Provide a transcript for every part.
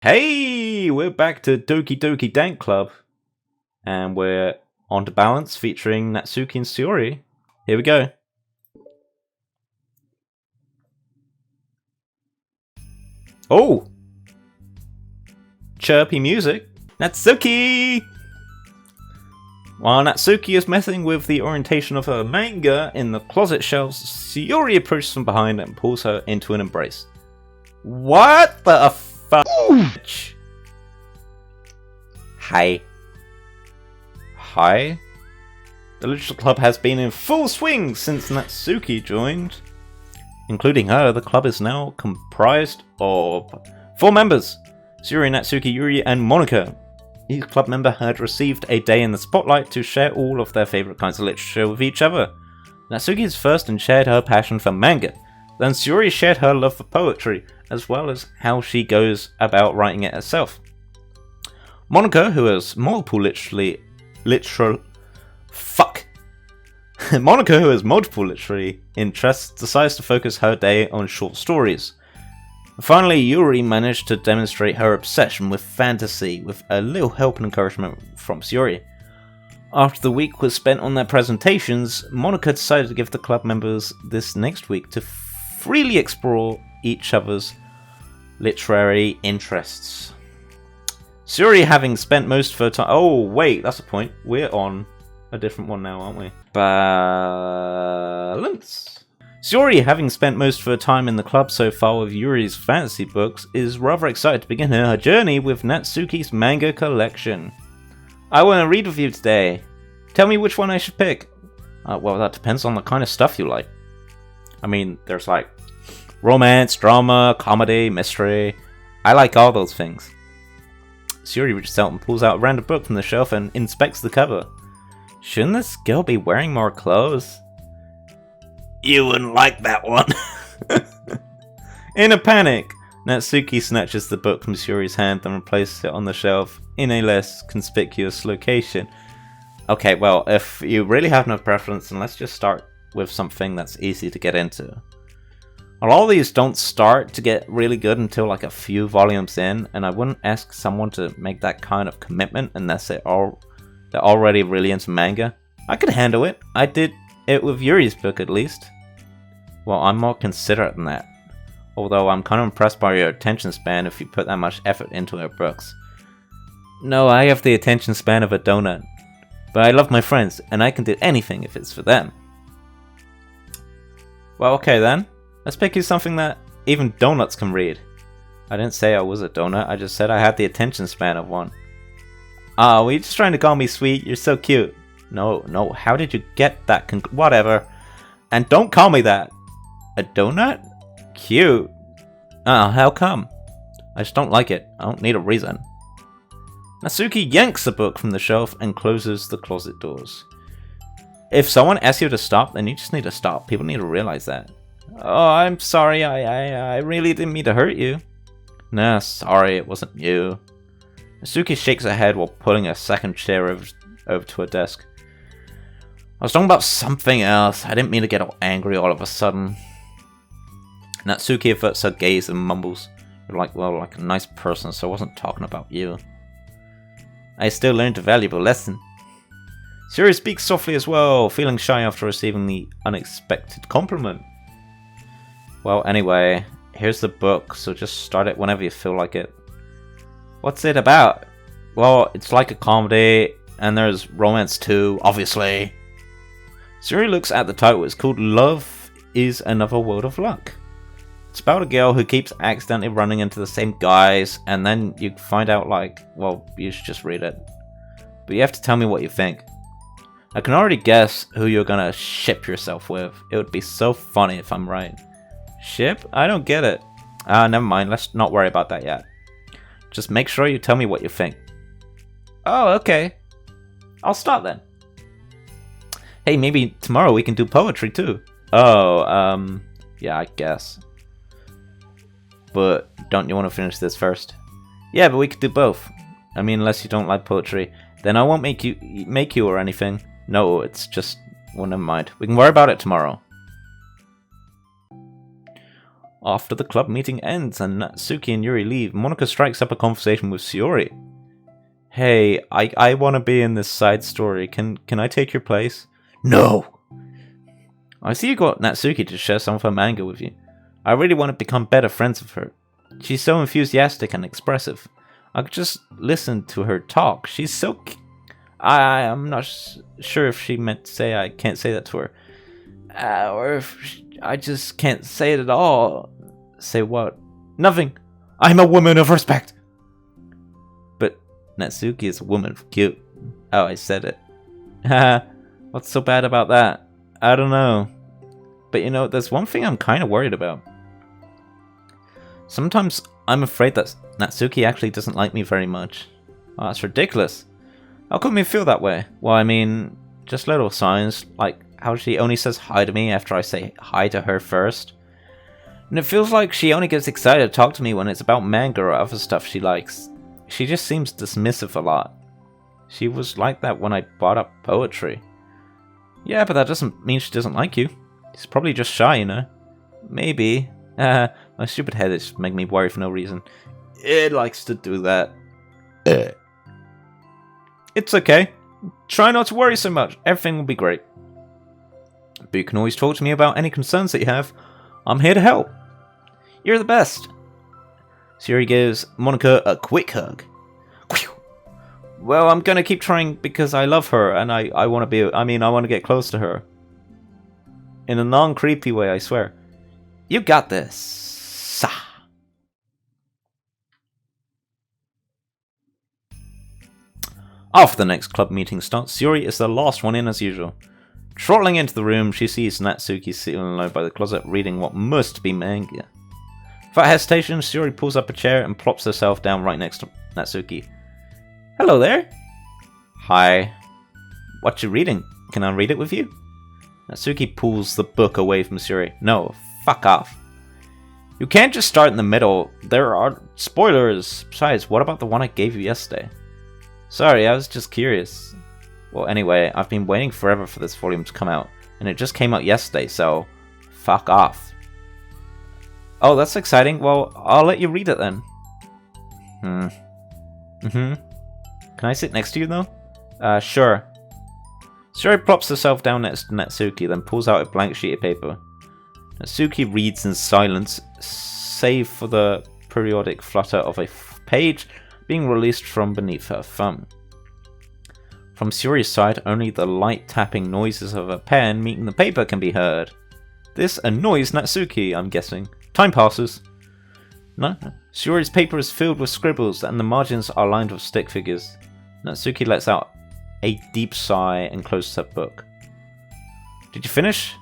Hey, we're back to Doki Doki Dank Club, and we're on to Balance featuring Natsuki and Sayori. Here we go. Oh! Chirpy music. Natsuki! While Natsuki is messing with the orientation of her manga in the closet shelves, Sayori approaches from behind and pulls her into an embrace. What the fudge? Hi. Hi? The Literature Club has been in full swing since Natsuki joined. Including her, the club is now comprised of 4 members: Sayori, Natsuki, Yuri, and Monika. Each club member had received a day in the spotlight to share all of their favourite kinds of literature with each other. Natsuki is first and shared her passion for manga. Then Sayori shared her love for poetry, as well as how she goes about writing it herself. Monika, who has multiple Monika, who has multiple literary interests, decides to focus her day on short stories. Finally, Yuri managed to demonstrate her obsession with fantasy with a little help and encouragement from Sayori. After the week was spent on their presentations, Monika decided to give the club members this next week to freely explore each other's literary interests. Sayori, having spent most of her time... Oh, wait, that's a point. We're on a different one now, aren't we? Balance. Sayori, having spent most of her time in the club so far with Yuri's fantasy books, is rather excited to begin her journey with Natsuki's manga collection. I want to read with you today. Tell me which one I should pick. Well, that depends on the kind of stuff you like. I mean, there's like romance, drama, comedy, mystery. I like all those things. Sayori reaches out and pulls out a random book from the shelf and inspects the cover. Shouldn't this girl be wearing more clothes? You wouldn't like that one. In a panic, Natsuki snatches the book from Sayori's hand and replaces it on the shelf in a less conspicuous location. Okay, well, if you really have no preference, then let's just start with something that's easy to get into. Well, all these don't start to get really good until like a few volumes in, and I wouldn't ask someone to make that kind of commitment unless they're already really into manga. I could handle it. I did it with Yuri's book at least. Well, I'm more considerate than that. Although I'm kind of impressed by your attention span if you put that much effort into her books. No, I have the attention span of a donut. But I love my friends, and I can do anything if it's for them. Well, okay then. Let's pick you something that even donuts can read. I didn't say I was a donut, I just said I had the attention span of one. Oh, were you just trying to call me sweet? You're so cute. No, how did you get that whatever. And don't call me that. A donut? Cute. How come? I just don't like it. I don't need a reason. Natsuki yanks the book from the shelf and closes the closet doors. If someone asks you to stop, then you just need to stop. People need to realize that. Oh, I'm sorry. I really didn't mean to hurt you. Nah, sorry, it wasn't you. Natsuki shakes her head while pulling a second chair over to her desk. I was talking about something else. I didn't mean to get all angry all of a sudden. Natsuki averts her gaze and mumbles. You're like a nice person, so I wasn't talking about you. I still learned a valuable lesson. Sayori speaks softly as well, feeling shy after receiving the unexpected compliment. Well, anyway, here's the book, so just start it whenever you feel like it. What's it about? Well, it's like a comedy, and there's romance too, obviously. Sayori looks at the title. It's called Love is Another World of Luck. It's about a girl who keeps accidentally running into the same guys, and then you find out you should just read it. But you have to tell me what you think. I can already guess who you're gonna ship yourself with. It would be so funny if I'm right. Ship? I don't get it. Never mind, let's not worry about that yet. Just make sure you tell me what you think. Oh, okay. I'll start then. Hey, maybe tomorrow we can do poetry too. Oh, yeah, I guess. But don't you want to finish this first? Yeah, but we could do both. I mean, unless you don't like poetry, then I won't make you or anything. No, it's just... Well, never mind. We can worry about it tomorrow. After the club meeting ends and Natsuki and Yuri leave, Monika strikes up a conversation with Sayori. Hey, I want to be in this side story. Can I take your place? No! I see you got Natsuki to share some of her manga with you. I really want to become better friends with her. She's so enthusiastic and expressive. I could just listen to her talk. She's so... I'm not sure if she meant to say I can't say that to her. Or if I just can't say it at all. Say what? Nothing. I'm a woman of respect. But Natsuki is a woman of cute. Oh, I said it. Haha. What's so bad about that? I don't know. But you know, there's one thing I'm kind of worried about. Sometimes I'm afraid that Natsuki actually doesn't like me very much. Oh, that's ridiculous. How could me feel that way? Well, I mean, just little signs, like how she only says hi to me after I say hi to her first. And it feels like she only gets excited to talk to me when it's about manga or other stuff she likes. She just seems dismissive a lot. She was like that when I brought up poetry. Yeah, but that doesn't mean she doesn't like you. She's probably just shy, you know? Maybe. My stupid head is making me worry for no reason. It likes to do that. It's okay. Try not to worry so much. Everything will be great. But you can always talk to me about any concerns that you have. I'm here to help. You're the best. Sayori gives Monika a quick hug. Well, I'm gonna keep trying because I love her and I want to get close to her. In a non-creepy way, I swear. You got this. After the next club meeting starts, Sayori is the last one in as usual. Trotting into the room, she sees Natsuki sitting alone by the closet reading what must be manga. Without hesitation, Sayori pulls up a chair and plops herself down right next to Natsuki. Hello there. Hi. What you reading? Can I read it with you? Natsuki pulls the book away from Sayori. No, fuck off. You can't just start in the middle. There are spoilers. Besides, what about the one I gave you yesterday? Sorry, I was just curious. Well, anyway, I've been waiting forever for this volume to come out, and it just came out yesterday, so fuck off. Oh, that's exciting. Well, I'll let you read it then. Can I sit next to you, though? Sure. Sayori plops herself down next to Natsuki, then pulls out a blank sheet of paper. Natsuki reads in silence, save for the periodic flutter of a page being released from beneath her thumb. From Sayori's side, only the light tapping noises of a pen meeting the paper can be heard. This annoys Natsuki, I'm guessing. Time passes. No. Sayori's paper is filled with scribbles and the margins are lined with stick figures. Natsuki lets out a deep sigh and closes her book. Did you finish?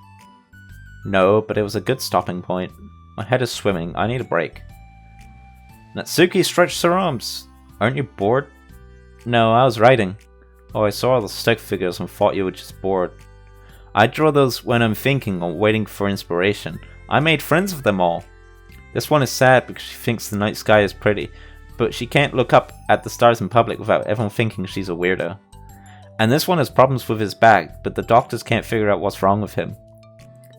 No, but it was a good stopping point. My head is swimming. I need a break. Natsuki stretched her arms. Aren't you bored? No, I was writing. Oh, I saw all the stick figures and thought you were just bored. I draw those when I'm thinking or waiting for inspiration. I made friends with them all. This one is sad because she thinks the night sky is pretty, but she can't look up at the stars in public without everyone thinking she's a weirdo. And this one has problems with his back, but the doctors can't figure out what's wrong with him.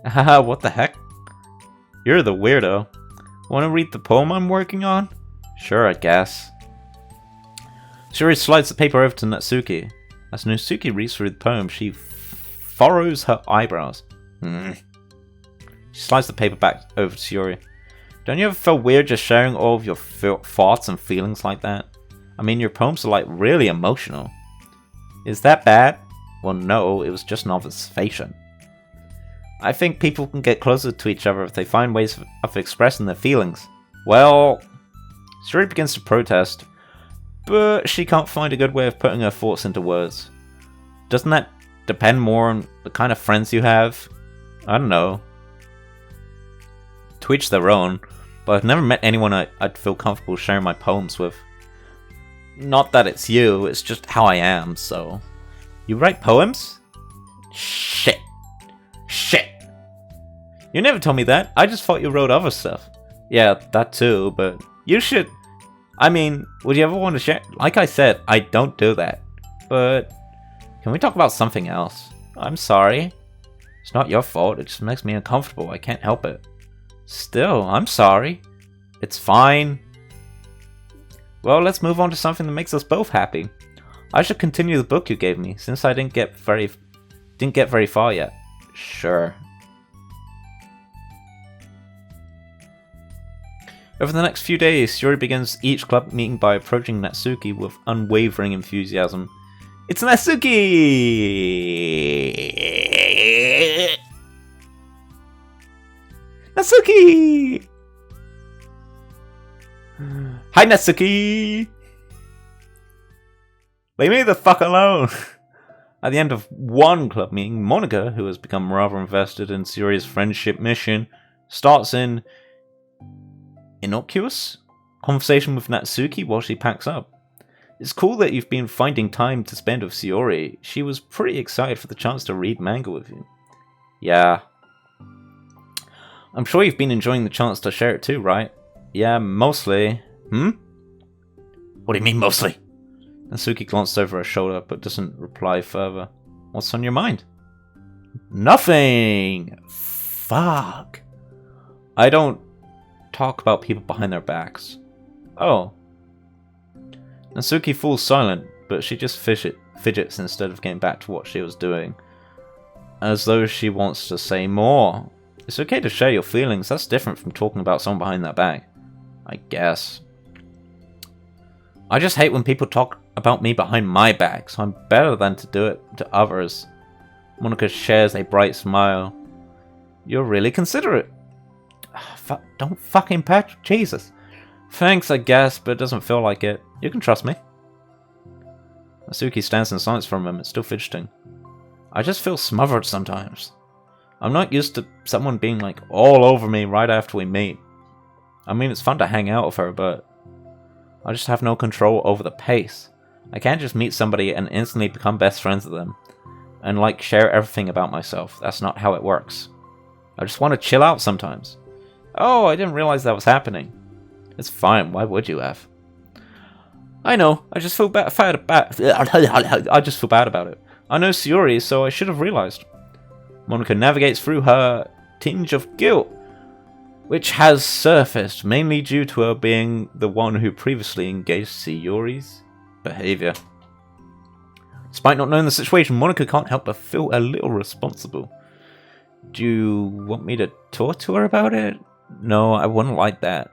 Haha, what the heck? You're the weirdo. Want to read the poem I'm working on? Sure, I guess. Sayori slides the paper over to Natsuki. As Natsuki reads through the poem, she furrows her eyebrows. She slides the paper back over to Sayori. Don't you ever feel weird just sharing all of your thoughts and feelings like that? I mean, your poems are like really emotional. Is that bad? Well, no, it was just an observation. I think people can get closer to each other if they find ways of expressing their feelings. Well, Sayori begins to protest, but she can't find a good way of putting her thoughts into words. Doesn't that depend more on the kind of friends you have? I don't know. To each their own, but I've never met anyone I'd feel comfortable sharing my poems with. Not that it's you, it's just how I am, so... You write poems? Shit. You never told me that. I just thought you wrote other stuff. Yeah, that too, but you should... I mean, would you ever want to share? Like I said, I don't do that. But can we talk about something else? I'm sorry. It's not your fault, it just makes me uncomfortable. I can't help it. Still, I'm sorry. It's fine. Well, let's move on to something that makes us both happy. I should continue the book you gave me, since I didn't get very far yet. Sure. Over the next few days, Sayori begins each club meeting by approaching Natsuki with unwavering enthusiasm. It's Natsuki! Natsuki! Hi, Natsuki! Leave me the fuck alone! At the end of one club meeting, Monika, who has become rather invested in Sayori's friendship mission, starts an innocuous conversation with Natsuki while she packs up. It's cool that you've been finding time to spend with Sayori. She was pretty excited for the chance to read manga with you. Yeah. I'm sure you've been enjoying the chance to share it too, right? Yeah, mostly. Hmm? What do you mean, mostly? Natsuki glanced over her shoulder, but doesn't reply further. What's on your mind? Nothing! Fuck. I don't talk about people behind their backs. Oh. Natsuki falls silent, but she just fidgets instead of getting back to what she was doing. As though she wants to say more. It's okay to share your feelings, that's different from talking about someone behind their back. I guess. I just hate when people talk about me behind my back, so I'm better than to do it to others. Monika shares a bright smile. You're really considerate. Don't fucking pat Jesus. Thanks, I guess, but it doesn't feel like it. You can trust me. Natsuki stands in silence for a moment, still fidgeting. I just feel smothered sometimes. I'm not used to someone being like all over me right after we meet. I mean, it's fun to hang out with her, but I just have no control over the pace. I can't just meet somebody and instantly become best friends with them and like share everything about myself. That's not how it works. I just want to chill out sometimes. Oh, I didn't realize that was happening. It's fine, why would you have? I know, I just feel bad about it. I know Sayori, so I should have realized. Monika navigates through her tinge of guilt, which has surfaced mainly due to her being the one who previously engaged Sayori's behavior. Despite not knowing the situation, Monika can't help but feel a little responsible. Do you want me to talk to her about it? No, I wouldn't like that.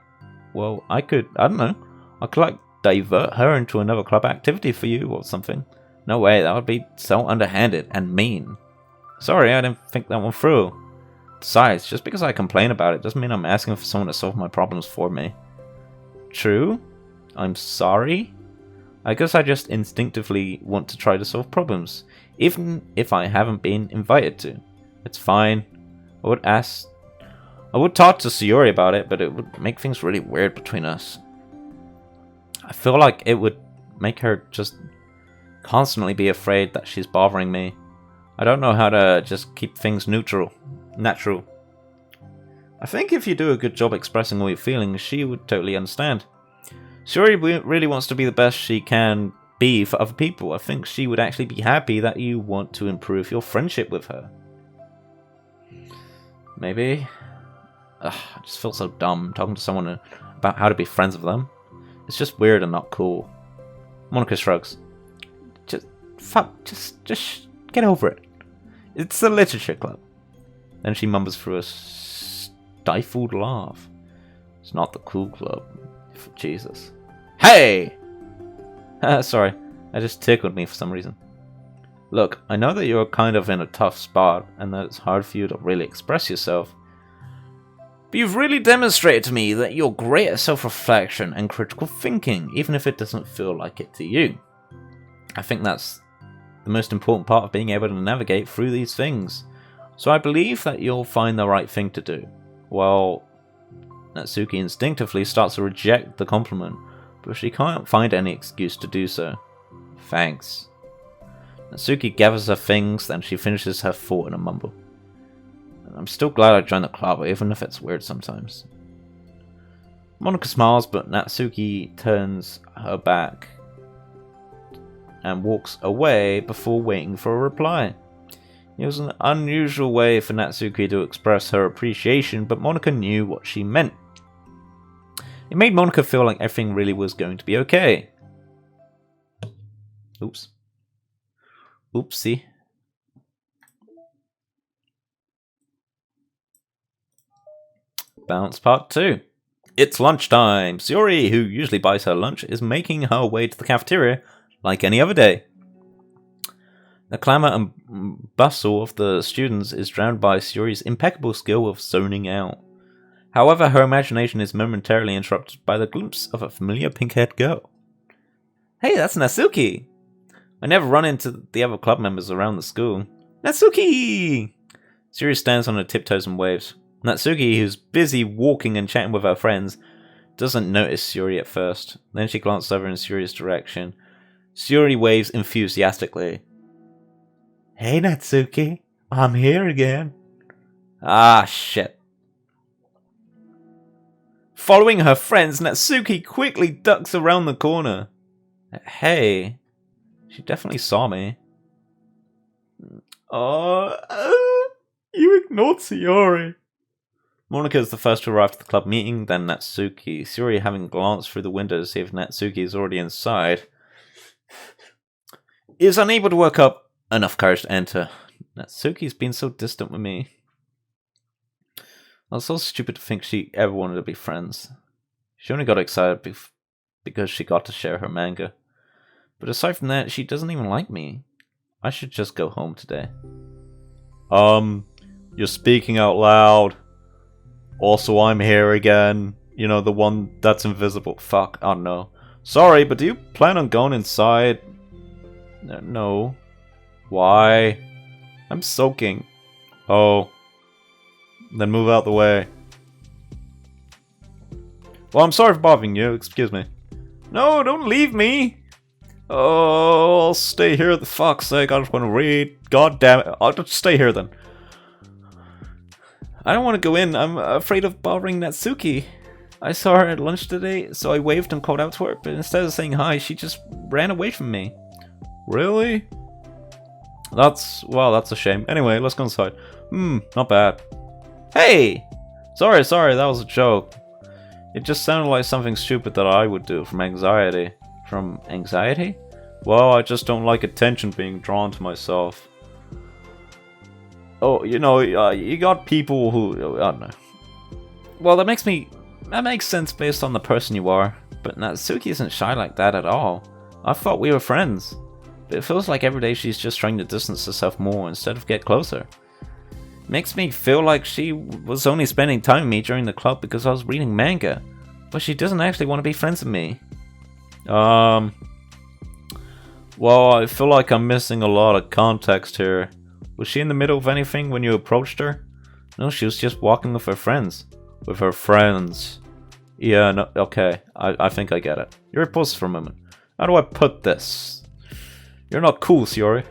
Well, I don't know. I could like divert her into another club activity for you or something. No way, that would be so underhanded and mean. Sorry, I didn't think that one through. Besides, just because I complain about it doesn't mean I'm asking for someone to solve my problems for me. True? I'm sorry? I guess I just instinctively want to try to solve problems, even if I haven't been invited to. It's fine. I would talk to Sayori about it, but it would make things really weird between us. I feel like it would make her just constantly be afraid that she's bothering me. I don't know how to just keep things natural. I think if you do a good job expressing all your feelings, she would totally understand. Sayori really wants to be the best she can be for other people. I think she would actually be happy that you want to improve your friendship with her. Maybe. Ugh, I just feel so dumb talking to someone about how to be friends with them. It's just weird and not cool. Monika shrugs. Just get over it. It's a literature club. Then she mumbles through a stifled laugh. It's not the cool club. For Jesus. Hey! Sorry, that just tickled me for some reason. Look, I know that you're kind of in a tough spot and that it's hard for you to really express yourself. But you've really demonstrated to me that you're great at self-reflection and critical thinking, even if it doesn't feel like it to you. I think that's the most important part of being able to navigate through these things. So I believe that you'll find the right thing to do. Well, Natsuki instinctively starts to reject the compliment, but she can't find any excuse to do so. Thanks. Natsuki gathers her things, then she finishes her thought in a mumble. I'm still glad I joined the club, even if it's weird sometimes. Monika smiles, but Natsuki turns her back and walks away before waiting for a reply. It was an unusual way for Natsuki to express her appreciation, but Monika knew what she meant. It made Monika feel like everything really was going to be okay. Oops. Oopsie. Bounce Part 2. It's lunchtime. Sayori, who usually buys her lunch, is making her way to the cafeteria like any other day. The clamour and bustle of the students is drowned by Sayori's impeccable skill of zoning out. However, her imagination is momentarily interrupted by the glimpse of a familiar pink-haired girl. Hey, that's Natsuki! I never run into the other club members around the school. Natsuki! Sayori stands on her tiptoes and waves. Natsuki, who's busy walking and chatting with her friends, doesn't notice Sayori at first. Then she glances over in Sayori's direction. Sayori waves enthusiastically. Hey Natsuki, I'm here again. Ah, shit. Following her friends, Natsuki quickly ducks around the corner. Hey, she definitely saw me. You ignored Sayori. Monika is the first to arrive at the club meeting, then Natsuki. Sayori, having glanced through the window to see if Natsuki is already inside, is unable to work up enough courage to enter. Natsuki's been so distant with me. I was so stupid to think she ever wanted to be friends. She only got excited because she got to share her manga. But aside from that, she doesn't even like me. I should just go home today. You're speaking out loud. Also, I'm here again. You know, the one that's invisible. Fuck, I don't know. Sorry, but do you plan on going inside? No. Why? I'm soaking. Oh. Then move out the way. Well, I'm sorry for bothering you. Excuse me. No, don't leave me. Oh, I'll stay here. The fuck's sake, I just want to read. God damn it. I'll just stay here then. I don't want to go in. I'm afraid of bothering Natsuki. I saw her at lunch today, so I waved and called out to her, but instead of saying hi, she just ran away from me. Really? That's a shame. Anyway, let's go inside. Not bad. Hey! Sorry, that was a joke. It just sounded like something stupid that I would do from anxiety. From anxiety? Well, I just don't like attention being drawn to myself. Oh, you know, you got people who... I don't know. Well, that makes sense based on the person you are. But Natsuki isn't shy like that at all. I thought we were friends. But it feels like every day she's just trying to distance herself more instead of get closer. Makes me feel like she was only spending time with me during the club because I was reading manga. But she doesn't actually want to be friends with me. Well, I feel like I'm missing a lot of context here. Was she in the middle of anything when you approached her? No, she was just walking with her friends. With her friends. Yeah, no, okay. I think I get it. You're a pause for a moment. How do I put this? You're not cool, Sayori.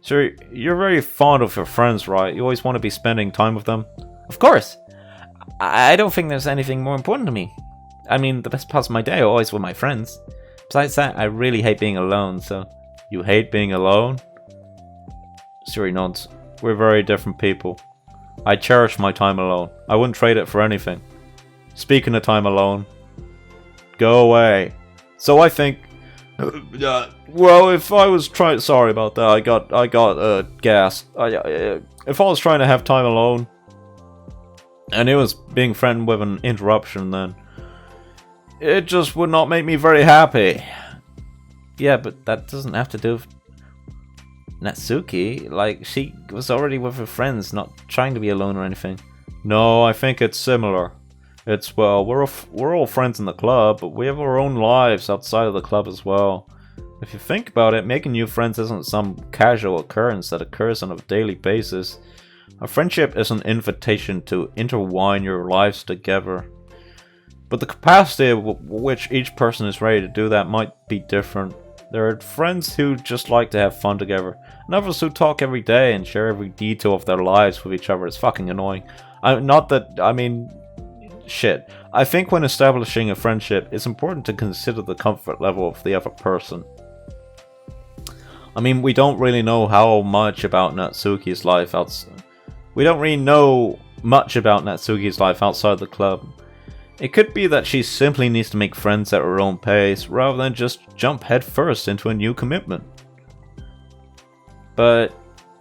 Sayori, you're very fond of your friends, right? You always want to be spending time with them. Of course! I don't think there's anything more important to me. I mean, the best parts of my day are always with my friends. Besides that, I really hate being alone, so... You hate being alone? Sayori nods. We're very different people. I cherish my time alone. I wouldn't trade it for anything. Speaking of time alone... Go away. So I think... well, if I was trying... Sorry about that. I got gas. If I was trying to have time alone... And it was being friendly with an interruption, then... It just would not make me very happy. Yeah, but that doesn't have to do with... Natsuki. Like, she was already with her friends, not trying to be alone or anything. No, I think it's similar. It's, well, we're all friends in the club, but we have our own lives outside of the club as well. If you think about it, making new friends isn't some casual occurrence that occurs on a daily basis. A friendship is an invitation to intertwine your lives together. But the capacity of which each person is ready to do that might be different. There are friends who just like to have fun together, and others who talk every day and share every detail of their lives with each other. It's fucking annoying. Shit. I think when establishing a friendship, it's important to consider the comfort level of the other person. I mean, we don't really know how much about Natsuki's life outside. We don't really know much about Natsuki's life outside the club. It could be that she simply needs to make friends at her own pace, rather than just jump headfirst into a new commitment. But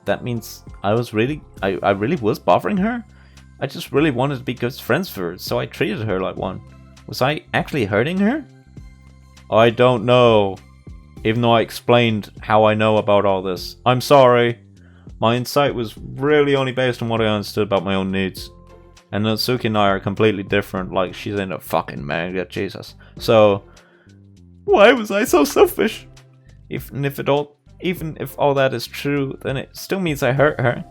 that means I really was bothering her? I just really wanted to be good friends with her, so I treated her like one. Was I actually hurting her? I don't know. Even though I explained how I know about all this. I'm sorry. My insight was really only based on what I understood about my own needs. And Natsuki and I are completely different, like she's in a fucking manga, Jesus. So, why was I so selfish? Even if all that is true, then it still means I hurt her.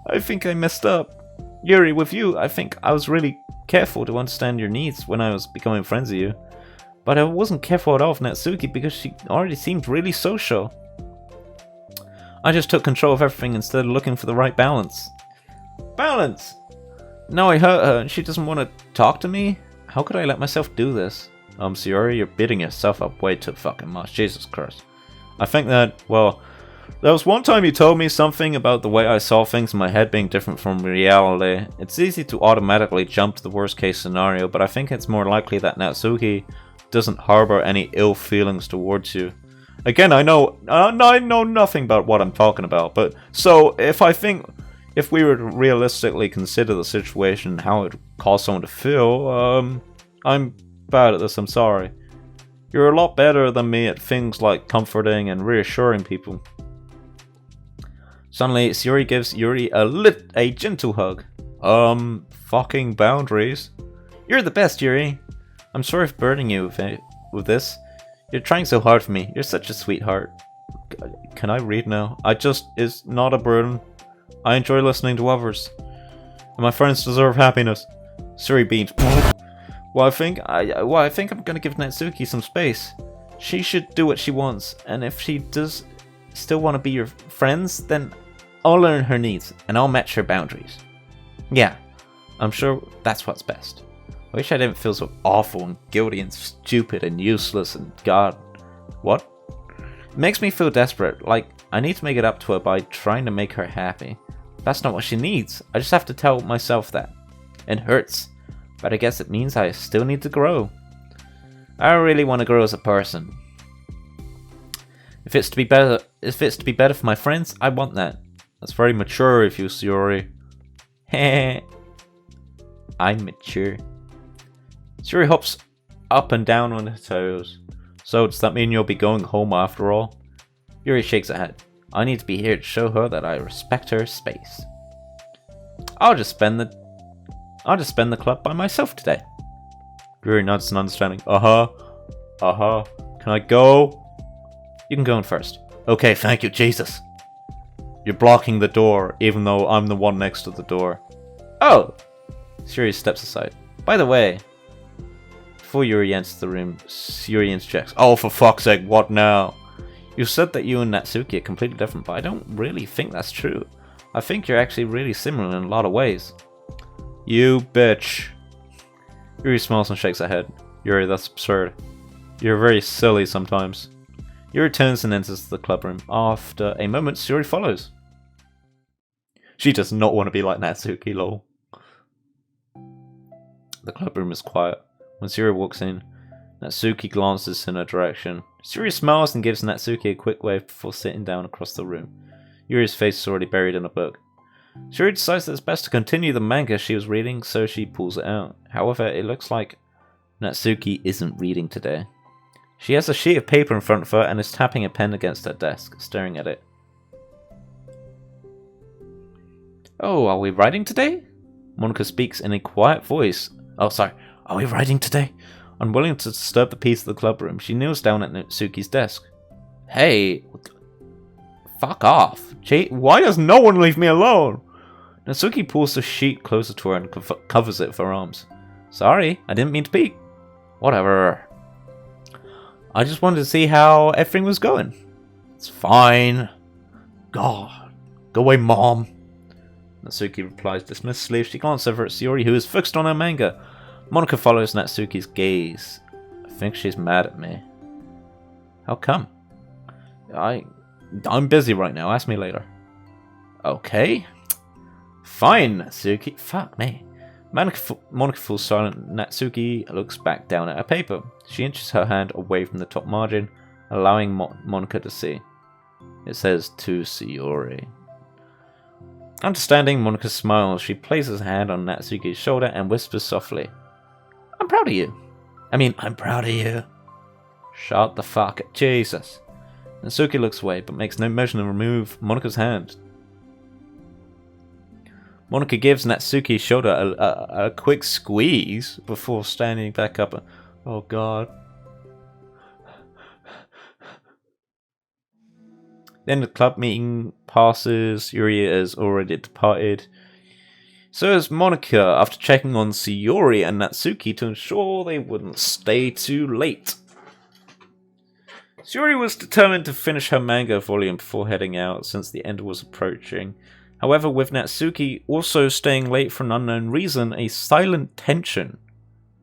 I think I messed up. Yuri, with you, I think I was really careful to understand your needs when I was becoming friends with you. But I wasn't careful at all with Natsuki because she already seemed really social. I just took control of everything instead of looking for the right balance. Balance! Now I hurt her and she doesn't want to talk to me? How could I let myself do this? Sayori, you're beating yourself up way too fucking much. Jesus Christ. I think that, well, there was one time you told me something about the way I saw things in my head being different from reality. It's easy to automatically jump to the worst case scenario, but I think it's more likely that Natsuki doesn't harbor any ill feelings towards you. Again, I know nothing about what I'm talking about, but so if we were to realistically consider the situation and how it would cause someone to feel, I'm bad at this, I'm sorry. You're a lot better than me at things like comforting and reassuring people. Suddenly, Sayori gives Yuri a gentle hug. Fucking boundaries. You're the best, Yuri. I'm sorry for burdening you with this. You're trying so hard for me. You're such a sweetheart. Can I read now? It's not a burden. I enjoy listening to others. And my friends deserve happiness. Sayori beams. Well, I think I'm gonna give Natsuki some space. She should do what she wants, and if she does still want to be your friends, then I'll learn her needs, and I'll match her boundaries. Yeah, I'm sure that's what's best. I wish I didn't feel so awful and guilty and stupid and useless and God... What? It makes me feel desperate, like I need to make it up to her by trying to make her happy. That's not what she needs. I just have to tell myself that. It hurts. But I guess it means I still need to grow. I really want to grow as a person. If it's to be better for my friends, I want that. That's very mature of you, Sayori. Heh. I'm mature. Sayori hops up and down on her toes. So does that mean you'll be going home after all? Yuri shakes her head. I need to be here to show her that I respect her space. I'll just spend the club by myself today. Yuri nods in understanding. Uh-huh. Can I go? You can go in first. Okay, thank you, Jesus. You're blocking the door, even though I'm the one next to the door. Oh! Sayori steps aside. By the way, before Yuri enters the room, Sayori interjects. Oh, for fuck's sake, what now? You said that you and Natsuki are completely different, but I don't really think that's true. I think you're actually really similar in a lot of ways. You bitch. Yuri smiles and shakes her head. Yuri, that's absurd. You're very silly sometimes. Yuri turns and enters the club room. After a moment, Sayori follows. She does not want to be like Natsuki, lol. The club room is quiet. When Sayori walks in, Natsuki glances in her direction. Sayori smiles and gives Natsuki a quick wave before sitting down across the room. Yuri's face is already buried in a book. Sayori decides that it's best to continue the manga she was reading, so she pulls it out. However, it looks like Natsuki isn't reading today. She has a sheet of paper in front of her and is tapping a pen against her desk, staring at it. Oh, are we writing today? Monika speaks in a quiet voice. Oh, sorry. Are we writing today? Unwilling to disturb the peace of the club room, she kneels down at Natsuki's desk. Hey, fuck off. Why does no one leave me alone? Natsuki pulls the sheet closer to her and covers it with her arms. Sorry, I didn't mean to peek. Whatever. I just wanted to see how everything was going. It's fine. God. Go away, Mom. Natsuki replies dismissively. She glances over at Sayori, who is fixed on her manga. Monika follows Natsuki's gaze. I think she's mad at me. How come? I'm busy right now. Ask me later. Okay. Fine, Natsuki. Fuck me. Monica falls silent. Natsuki looks back down at her paper. She inches her hand away from the top margin, allowing Monica to see. It says, to Sayori. Understanding, Monica smiles. She places her hand on Natsuki's shoulder and whispers softly, I'm proud of you. I'm proud of you. Shut the fuck up. Jesus. Natsuki looks away, but makes no motion to remove Monica's hand. Monica gives Natsuki's shoulder a quick squeeze before standing back up. Oh god. Then the club meeting passes. Yuri has already departed. So is Monica, after checking on Sayori and Natsuki to ensure they wouldn't stay too late. Sayori was determined to finish her manga volume before heading out, since the end was approaching. However, with Natsuki also staying late for an unknown reason, a silent tension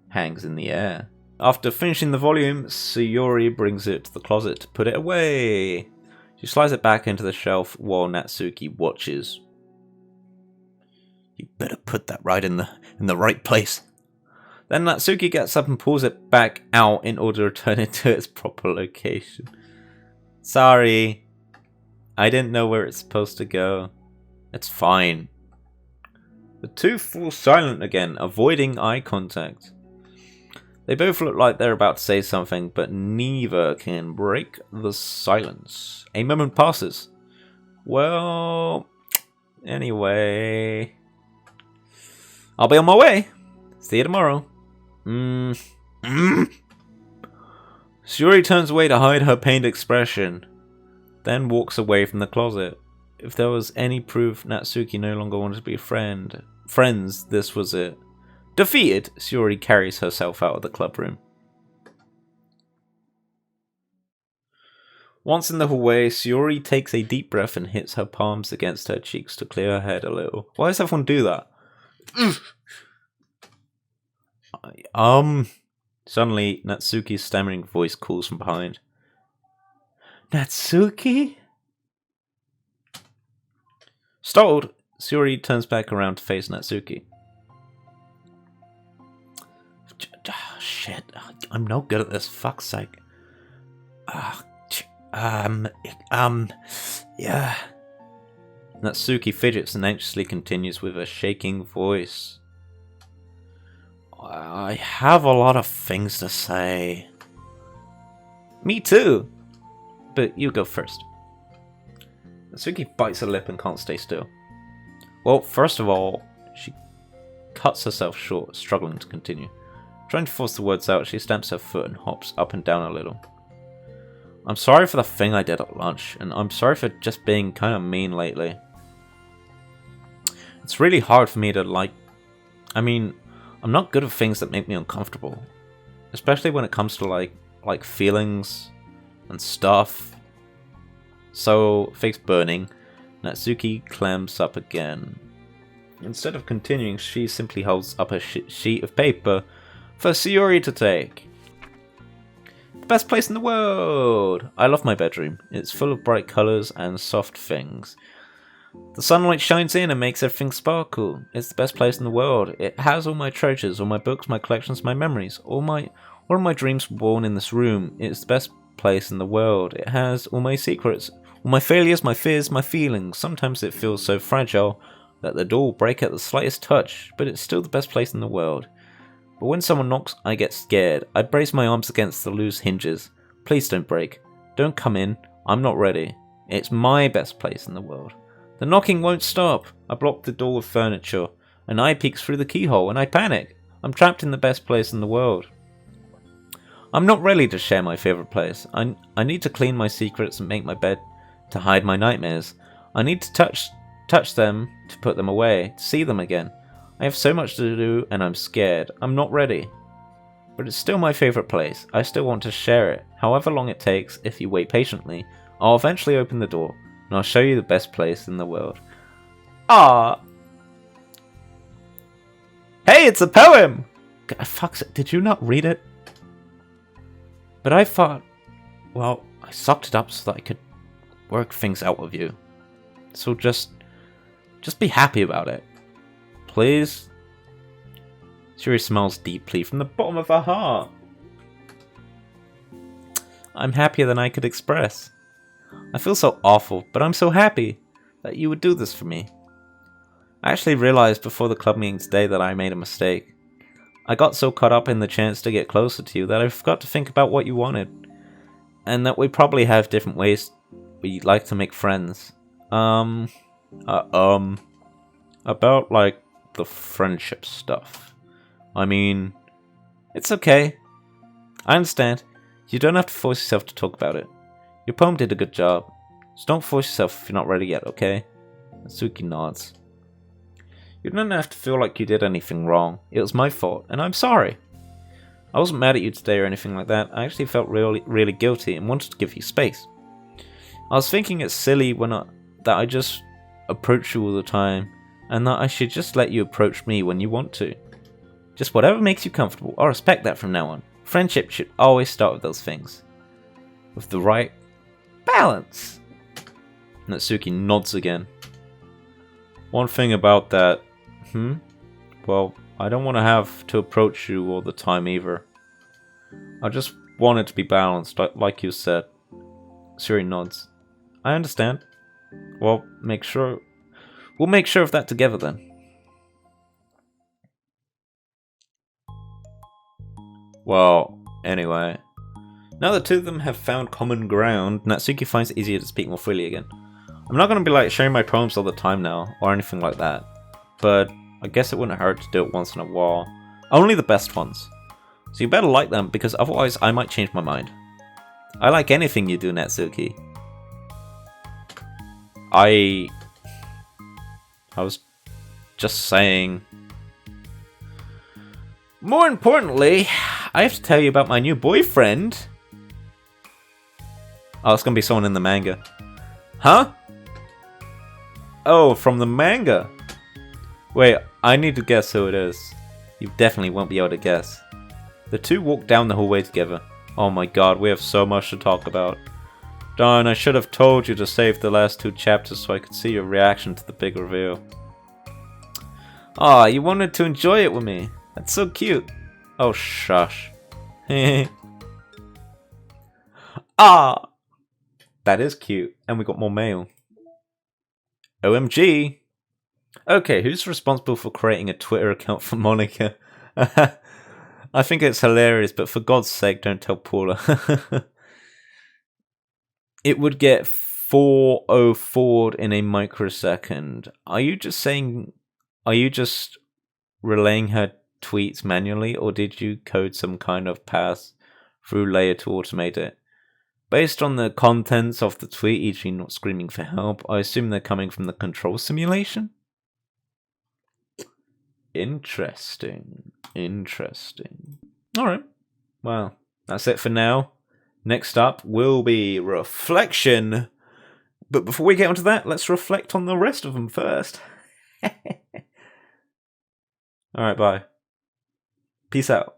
hangs in the air. After finishing the volume, Sayori brings it to the closet to put it away. She slides it back into the shelf while Natsuki watches. You better put that right in the right place. Then Natsuki gets up and pulls it back out in order to return it to its proper location. Sorry. I didn't know where it's supposed to go. It's fine. The two fall silent again, avoiding eye contact. They both look like they're about to say something, but neither can break the silence. A moment passes. Well, anyway, I'll be on my way. See you tomorrow. Sayori turns away to hide her pained expression, then walks away from the closet. If there was any proof Natsuki no longer wanted to be friends, this was it. Defeated, Sayori carries herself out of the club room. Once in the hallway, Sayori takes a deep breath and hits her palms against her cheeks to clear her head a little. Why does everyone do that? Suddenly, Natsuki's stammering voice calls from behind. Natsuki? Startled, Sayori turns back around to face Natsuki. Shit, I'm no good at this, fuck's sake. Yeah. Natsuki fidgets and anxiously continues with a shaking voice. I have a lot of things to say. Me too. But you go first. Natsuki bites her lip and can't stay still. Well, first of all, she cuts herself short, struggling to continue. Trying to force the words out, she stamps her foot and hops up and down a little. I'm sorry for the thing I did at lunch, and I'm sorry for just being kind of mean lately. It's really hard for me to I'm not good at things that make me uncomfortable. Especially when it comes to like feelings and stuff. So, face burning, Natsuki clams up again. Instead of continuing, she simply holds up a sheet of paper for Sayori to take. The best place in the world! I love my bedroom. It's full of bright colours and soft things. The sunlight shines in and makes everything sparkle. It's the best place in the world. It has all my treasures, all my books, my collections, my memories. All of my dreams were born in this room. It's the best place in the world. It has all my secrets, all my failures, my fears, my feelings. Sometimes it feels so fragile that the door will break at the slightest touch, but it's still the best place in the world. But when someone knocks, I get scared. I brace my arms against the loose hinges. Please don't break. Don't come in. I'm not ready. It's my best place in the world. The knocking won't stop. I block the door with furniture. An eye peeks through the keyhole and I panic. I'm trapped in the best place in the world. I'm not ready to share my favourite place. I need to clean my secrets and make my bed to hide my nightmares. I need to touch them to put them away, to see them again. I have so much to do and I'm scared. I'm not ready. But it's still my favourite place. I still want to share it. However long it takes, if you wait patiently, I'll eventually open the door and I'll show you the best place in the world. Ah! Hey, it's a poem! Fuck's it, did you not read it? But I thought, well, I sucked it up so that I could work things out with you. So just be happy about it. Please? Sayori smiles deeply from the bottom of her heart. I'm happier than I could express. I feel so awful, but I'm so happy that you would do this for me. I actually realized before the club meeting today that I made a mistake. I got so caught up in the chance to get closer to you that I forgot to think about what you wanted. And that we probably have different ways we like to make friends. About, like, the friendship stuff. I mean, it's okay. I understand. You don't have to force yourself to talk about it. Your poem did a good job. So don't force yourself if you're not ready yet, okay? Natsuki nods. You don't have to feel like you did anything wrong. It was my fault, and I'm sorry. I wasn't mad at you today or anything like that. I actually felt really guilty and wanted to give you space. I was thinking it's silly that I just approach you all the time, and that I should just let you approach me when you want to. Just whatever makes you comfortable. I'll respect that from now on. Friendship should always start with those things. With the right balance. Natsuki nods again. One thing about that, well, I don't want to have to approach you all the time either. I just want it to be balanced, like you said. Sayori nods. I understand. Well, we'll make sure of that together then. Well, anyway. Now the two of them have found common ground, Natsuki finds it easier to speak more freely again. I'm not going to be like sharing my poems all the time now, or anything like that. But I guess it wouldn't hurt to do it once in a while. Only the best ones. So you better like them, because otherwise I might change my mind. I like anything you do, Natsuki. I was just saying. More importantly, I have to tell you about my new boyfriend. Oh, it's gonna be someone in the manga. Huh? Oh, from the manga. Wait, I need to guess who it is. You definitely won't be able to guess. The two walk down the hallway together. Oh my god, we have so much to talk about. Darn, I should have told you to save the last 2 chapters so I could see your reaction to the big reveal. Aw, you wanted to enjoy it with me. That's so cute. Oh, shush. Ah! That is cute. And we got more mail. OMG! Okay, who's responsible for creating a Twitter account for Monica? I think it's hilarious, but for God's sake, don't tell Paula. It would get 404'd in a microsecond. Are you just relaying her tweets manually, or did you code some kind of pass-through layer to automate it? Based on the contents of the tweet, e.g. not screaming for help, I assume they're coming from the control simulation? Interesting. Alright. Well, that's it for now. Next up will be reflection. But before we get onto that, let's reflect on the rest of them first. Alright, bye. Peace out.